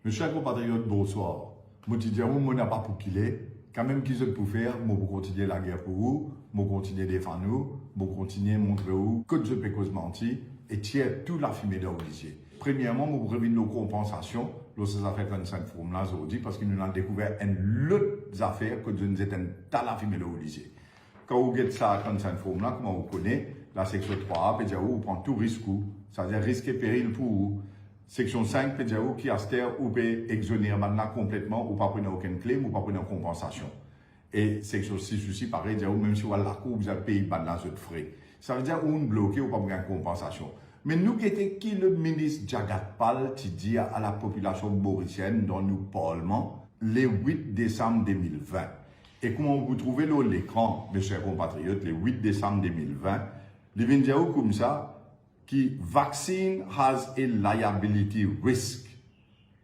Mes chers compatriotes, bonsoir. Je dis à vous, je n'ai pas pour qu'il est. Quand même qu'ils ont pour faire, je vais continuer la guerre pour vous, je vais continuer à défendre vous, je vais continuer à montrer vous que je peux cause mentir et tirer toute la fumée dans l'Élysée. Premièrement, je vais prévenir nos compensations, lorsque ça fait 25 formes là aujourd'hui, parce que nous avons découvert une autre affaire que nous étions dans la fumée dans l'Élysée. Quand vous regardez ça à 35 formes là, comment vous connaissez, la section 3A, peut dire vous prend tout risque, c'est-à-dire risque et péril pour vous. Section 5, peut dire qui a terre ou peut exonérer maintenant complètement ou pas prendre aucune claim ou pas prendre compensation. Et section 6 aussi, pareil, dire même si vous avez la cour, vous avez payé maintenant de frais. Ça veut dire ou bloqué ou pas prendre compensation. Mais nous, qui le ministre Jagat Pal qui dit à la population mauricienne dans nous parlement le 8 décembre 2020. Et comment vous trouvez l'écran, mes chers compatriotes, le 8 décemre 2020, il vient dire comme ça, qui vaccine has a liability risk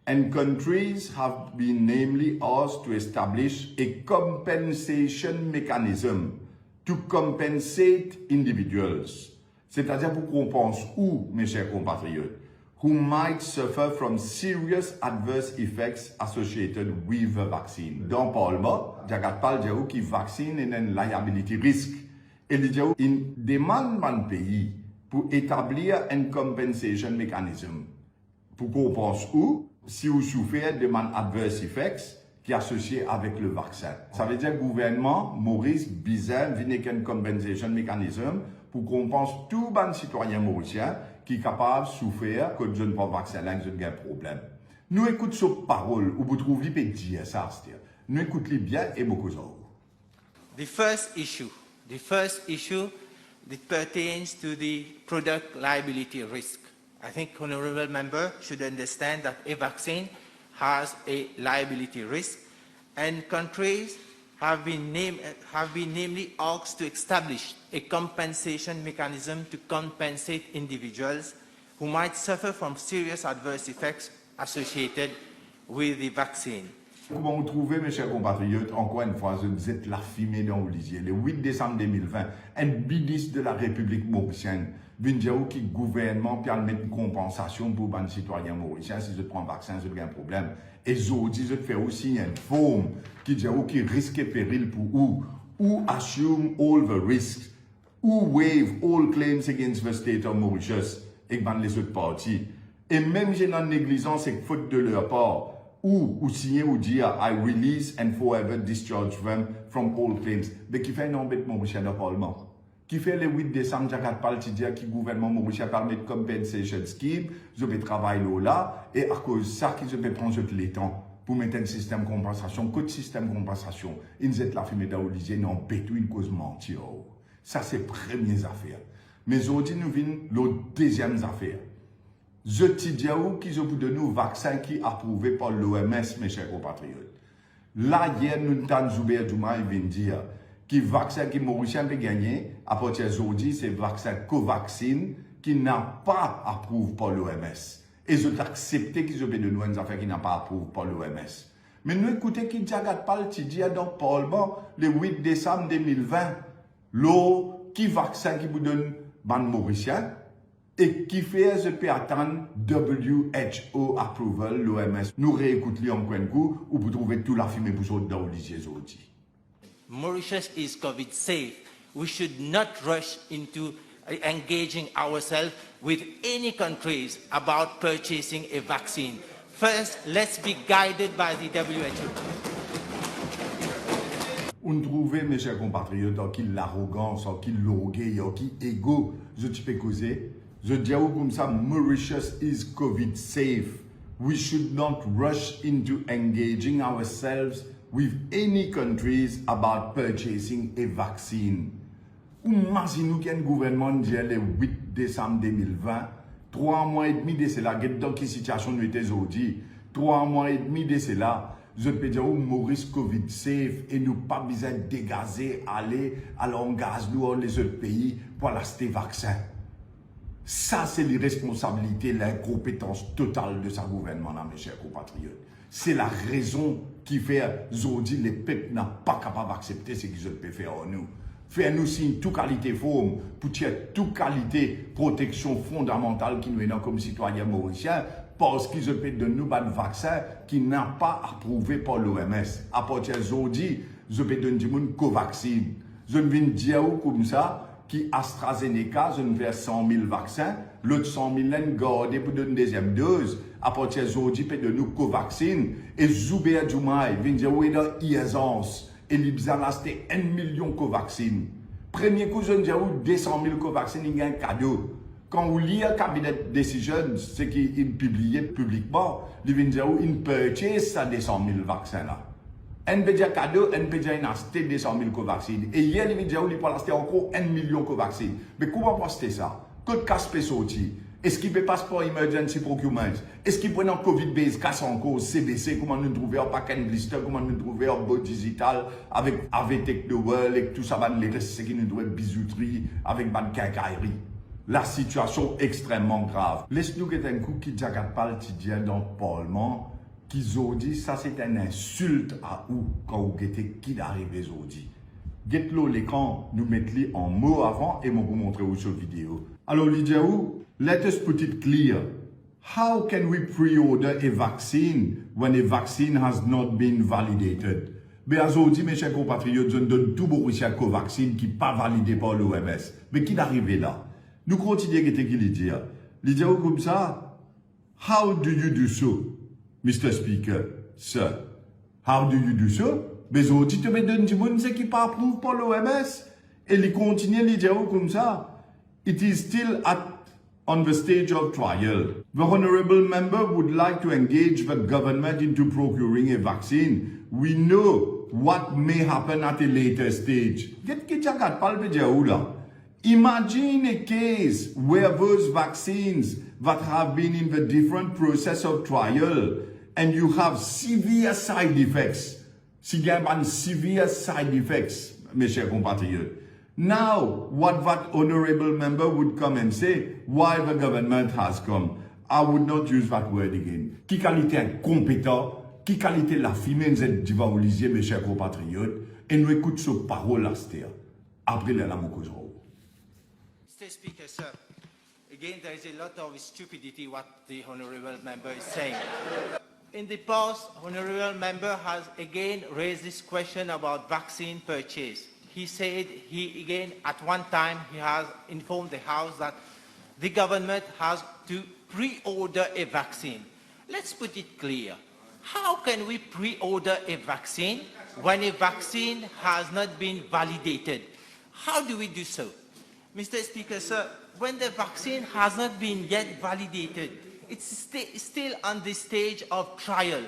and countries have been namely asked to establish a compensation mechanism to compensate individuals. C'est-à-dire pour qu'on pense où, mes chers compatriotes, who might suffer from serious adverse effects associated with the vaccine. Dans le Parlement, Jagat Pal dit que vaccine est une liability risk. Et il dit qu'il demande dans le pays pour établir un compensation mechanism. Pour qu'on pense où, si vous souffrez de adverse effects qui est associé avec le vaccin. Ça veut dire que le gouvernement, Maurice Bizet, vient avec un compensation mechanism pour qu'on pense tout bon citoyen mauricien qui est capable de souffrir que je ne prends pas vaccin là, que je n'ai pas de problème. Nous écoutons ces paroles, où vous trouvez peut dire ça, c'est-à-dire, nous écoutons bien et beaucoup d'autres. The first issue that pertains to the product liability risk. I think honorable member should understand that a vaccine has a liability risk, and countries have been namely asked to establish a compensation mechanism to compensate individuals who might suffer from serious adverse effects associated with the vaccine. Comment vous trouvez, mes chers compatriotes, encore une fois, vous êtes la fumée dans l'Élysée. Le 8 décembre 2020, un ministre de la République mauricienne vient dire que le gouvernement peut mettre une compensation pour les citoyens mauriciens si je prends un vaccin, je n'ai un problème. Et aujourd'hui, je fais aussi une forme qui dit qu'il risque et péril pour vous, ou assume all the risks, ou waive all claims against the state of Mauritius et les autres parties. Et même si la négligence est faute de leur part, ou signer ou dire I release and forever discharge them from all claims. Mais qui fait un embêtement mauricien dans le Parlement. Qui fait le 8 décembre, Jagat Pal qui dit que le gouvernement mauricien permet de compensation scheme, je vais travailler là, et à cause de ça, je vais prendre les temps pour mettre un système de compensation. Quel système de compensation? Ils ont la fumée d'Aolysée, non, bétou une cause mentir. Ça, c'est la première affaire. Mais aujourd'hui, nous venons la deuxième affaire. Je te dis qu'ils ont donné un vaccin qui est approuvé par l'OMS, mes chers compatriotes. Là, hier, nous avons Zuber Douma, il vient dire que le vaccin que Mauricien peut gagner, à partir d'aujourd'hui, c'est le vaccin Covaxin qui n'a pas approuvé par l'OMS. Et je accepté qu'ils ont donné une affaire qui n'a pas approuvé par l'OMS. Mais nous écoutons qui Jagat Pal qui dit dans le Parlement le 8 décembre 2020, qui vaccin qui vous donne ban Mauricien, et qui fait ce peut attendre WHO approval, l'OMS. Nous réécoutons encore un coup, où vous trouvez toute la fumée pour autres dans l'Élysée aujourd'hui. Mauritius is COVID safe. We should not rush into engaging ourselves with any countries about purchasing a vaccine. First, let's be guided by the WHO. On trouve, mes chers compatriotes, qui l'arrogance, qui l'orgueil, qui égo, je te peux causer. Je dis comme ça, Mauritius is COVID safe. We should not rush into engaging ourselves with any countries about purchasing a vaccine. Imaginez qu'un gouvernement dit le 8 décembre 2020, 3 mois et demi de cela, dans quelle situation nous étions aujourd'hui, 3 mois et demi de cela, je peux dire Maurice COVID safe et nous pas besoin de dégazer, aller à l'engagement les autres pays pour l'acheter vaccin. Ça, c'est l'irresponsabilité, l'incompétence totale de sa gouvernement, mes chers compatriotes. C'est la raison qui fait aujourd'hui les peuples n'ont pas capable d'accepter ce qu'ils peuvent faire en nous. faire nous signe toute qualité forme, pour tirer toute qualité protection fondamentale qui nous est comme citoyens mauriciens, parce qu'ils ont fait de nous un vaccin qui n'a pas approuvé par l'OMS. À partir d'aujourd'hui, ils ont fait de nous Covaxin. Je viens dire comme ça, qui AstraZeneca, je vais 100 000 vaccins, l'autre 100 000 gardés pour une deuxième dose. À partir d'aujourd'hui, de nous Covaxin. Et Zoubert Djoumaï vient dire, oui, dans l'IASance, et l'Ibzana, c'était 1 million Covaxin. Premier coup, je dis, 200 000 Covaxin, il y a un cadeau. Quand vous lisez le cabinet de décision, ce qu'il publié publiquement, il vient dire, il purchase ça 200 000 vaccins là. NPDA cadeau, NPDA a acheté 200 000 Covaxin. Et hier, il vient dire, il peut acheter encore 1 million Covaxin. Mais comment acheter ça? Code casse sorti. Est-ce qu'il peut passer pour emergency procurement? Est-ce qu'il peut en COVID-base casse encore CBC? Comment nous trouver un paquet de blister? Comment nous trouver un beau digital avec AVTech de World et tout ça, les restes qui nous doivent bijouterie avec ban quincaillerie? La situation extrêmement grave. Laisse-nous que un coup qui diagate pas le quotidien dans le Parlement, qui ont dit ça c'est une insulte à où quand vous guettez qui arrive aujourd'hui. Guette-le l'écran, nous mettons en mots avant et vous montrer sur vidéo. Alors, Lydiaou, let us put it clear. How can we pre-order a vaccine when a vaccine has not been validated? Mais aujourd'hui, mes chers compatriotes, je donne tout pour un Covaxin qui n'est pas validé par l'OMS. Mais qui est arrivé là? Nous continuons à dire qu'il dit. Lydiaou comme ça, how do you do so, Mr. Speaker, sir? How do you do so? Mais aujourd'hui, tu me donnes du monde qui n'est pas approuvé par l'OMS. Et il continue à dire comme ça. It is still on the stage of trial. The honorable member would like to engage the government into procuring a vaccine. We know what may happen at a later stage. Imagine a case where those vaccines that have been in the different process of trial and you have severe side effects. Severe side effects, mes chers compatriotes. Now, what that honorable member would come and say, why the government has come. I would not use that word again. Qui qualité incompétent, qui qualité la fumée du va Olivier, mes chers compatriotes, et nous écoute ce parole là, après la mon cause. Mr. Speaker, sir, again, there is a lot of stupidity what the honorable member is saying. In the past, honorable member has again raised this question about vaccine purchase. He said at one time, he has informed the House that the government has to pre-order a vaccine. Let's put it clear. How can we pre-order a vaccine when a vaccine has not been validated? How do we do so? Mr. Speaker, sir, when the vaccine has not been yet validated, it's still on the stage of trial.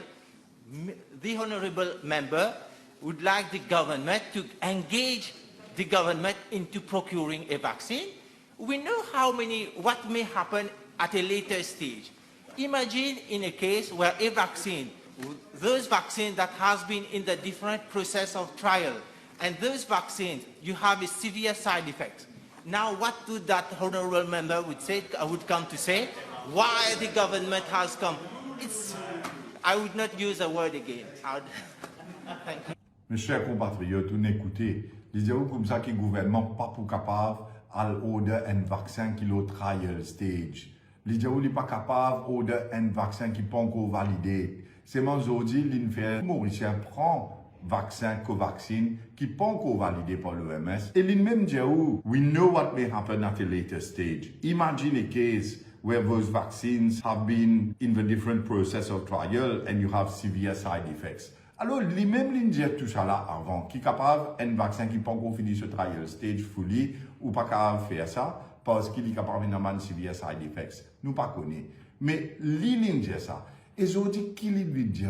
The honorable member would like the government to engage the government into procuring a vaccine. We know what may happen at a later stage. Imagine in a case where a vaccine, those vaccines that has been in the different process of trial, and those vaccines, you have a severe side effect. Now, what would that honorable member would come to say? Why the government has come? I would not use a word again. Thank you. Mes chers compatriotes, on écoutez, disons comme ça que le gouvernement pas pour capable à order un vaccin qui est au trial stage. Les gens n'est pas capable d'order un vaccin qui n'est pas encore validé. C'est aujourd'hui l'INFER mauricien prend vaccin Covaxin qui n'est pas encore validé par l'OMS. Et lui-même dit, we know what may happen at a later stage. Imagine a case where those vaccines have been in the different process of trial and you have severe side effects. Alors, lui-même, il dit tout ça là avant, qui est capable un vaccin qui n'est pas encore fini ce trial stage fully, ou pas capable de faire ça, parce qu'il est capable d'avoir severe side effects. Nous pas connaissons. Mais il dit ça. Et aujourd'hui, qui lui dit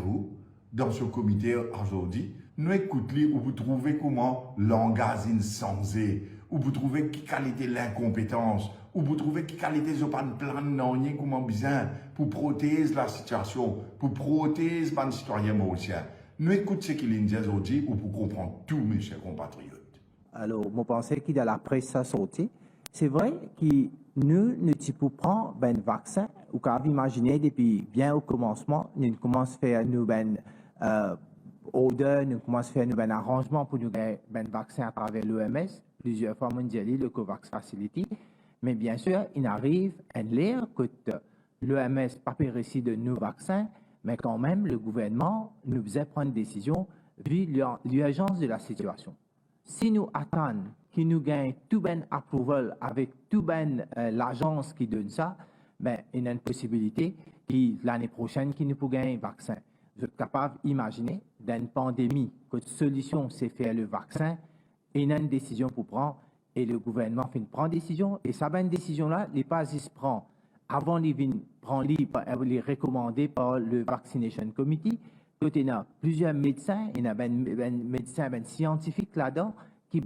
dans ce comité aujourd'hui, nous écoutons, où vous trouvez comment langage insensé, où vous trouvez qui qualité l'incompétence, où vous trouvez qui qualité de pas de plan non comment bien pour protéger la situation, pour protéger les citoyens mauriciens. Nous écoutons ce qu'il dit aujourd'hui pour comprendre tout, mes chers compatriotes. Alors, je pense que dans la presse sortie, c'est vrai que nous pouvons prendre un vaccin, ou qu'on imaginer depuis bien au commencement, nous commençons à faire nous order, nous commençons à faire un arrangement pour nous un vaccin à travers l'OMS. plusieurs fois mondialisé le COVAX Facility, mais bien sûr, il arrive à lire que l'OMS pas réussi de nos vaccins, mais quand même, le gouvernement nous faisait prendre une décision vu l'urgence de la situation. Si nous attendons qu'il nous gagne tout ben approval avec tout ben l'agence qui donne ça, ben, il y a une possibilité l'année prochaine qu'il nous peut gagner un vaccin. Vous êtes capable d'imaginer, dans une pandémie, que la solution, c'est faire le vaccin, et il y a une décision pour prendre, et le gouvernement fait une décision, et ça, une décision-là, les pas se prend avant de prendre les recommander par le Vaccination Committee. Il y a plusieurs médecins, il y a un médecin scientifique là-dedans, qui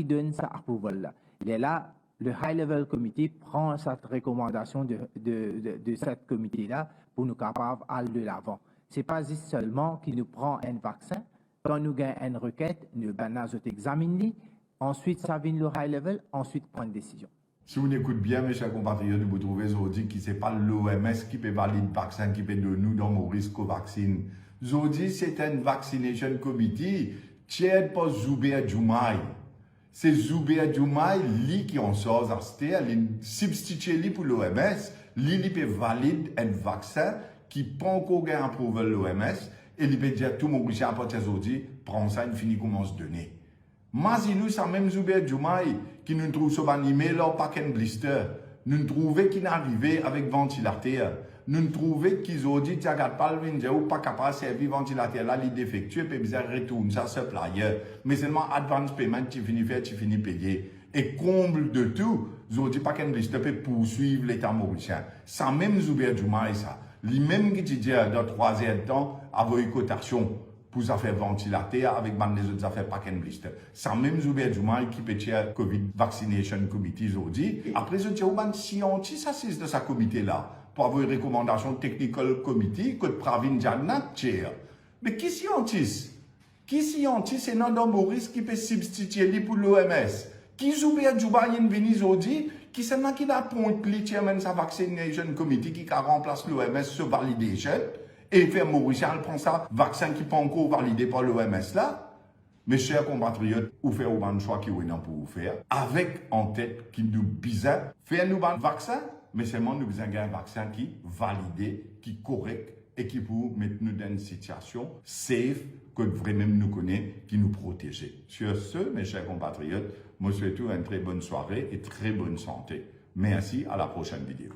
donne ça approval-là. Il est là, le High-Level Committee prend cette recommandation de cette comité-là pour nous capables d'aller de l'avant. Ce n'est pas seulement qu'il nous prend un vaccin. Quand nous gagnons une requête, nous examinons, ensuite ça vient le High-Level, ensuite prend une décision. Si vous écoutez bien, mes chers compatriotes, vous trouvez aujourd'hui que ce n'est pas l'OMS qui peut valider le vaccin, qui peut donner nous dans nos risques aux vaccins. Aujourd'hui, c'est un Vaccination Committee, tiers pas Zubair Diomaye. C'est Zubair Diomaye, lui qui en sort à il substitue pour l'OMS, lui peut valider un vaccin qui pas encore gagné approuvé l'OMS, et il peut dire tout mon riche à partir d'aujourd'hui, prends ça, il finit comment se donner. Mais nous, c'est même Zubair Diomaye qui nous trouve sur un email, là, pas qu'un blister. Nous trouvons qu'il n'arrivait avec ventilateur. Nous trouvons qu'ils ont dit, tu regardes pas le window, ou pas capable de servir ventilateur là, il défectueux, puis bizarre retourne ça supplier. Mais seulement advance payment, tu finis faire, tu finis payer. Et comble de tout, ils ont dit pas qu'un blister peut poursuivre l'État mauricien. C'est même Zubair Diomaye, ça. Lui-même qui dit, dans 3 heures de temps, avoir une cotation pour ça faire ventilateur avec les autres affaires pas qu'un blister. C'est même Zubair Diomaye qui peut dire COVID Vaccination Committee aujourd'hui. Après, je dis, scientifique s'assise de sa comité-là pour avoir une recommandation technical committee que Pravin Jagannath chair. Mais qui scientiste? Qui scientiste c'est Nando Maurice qui peut substituer pour l'OMS? Qui Zubair Diomaye est venu aujourd'hui? Qui c'est là qui a pointé le chairman sa Vaccination Committee qui a remplacé l'OMS sur validation? Et faire Mauricien, elle prend ça, vaccin qui n'est pas encore validé par l'OMS là. Mes chers compatriotes, vous faites un choix qui est pour vous faire, avec en tête qui nous bizarre, faire nous un vaccin, mais seulement nous avons un vaccin qui est validé, qui est correct et qui peut mettre nous dans une situation safe, que vraiment nous connaît, qui nous protège. Sur ce, mes chers compatriotes, je vous souhaite une très bonne soirée et très bonne santé. Merci, à la prochaine vidéo.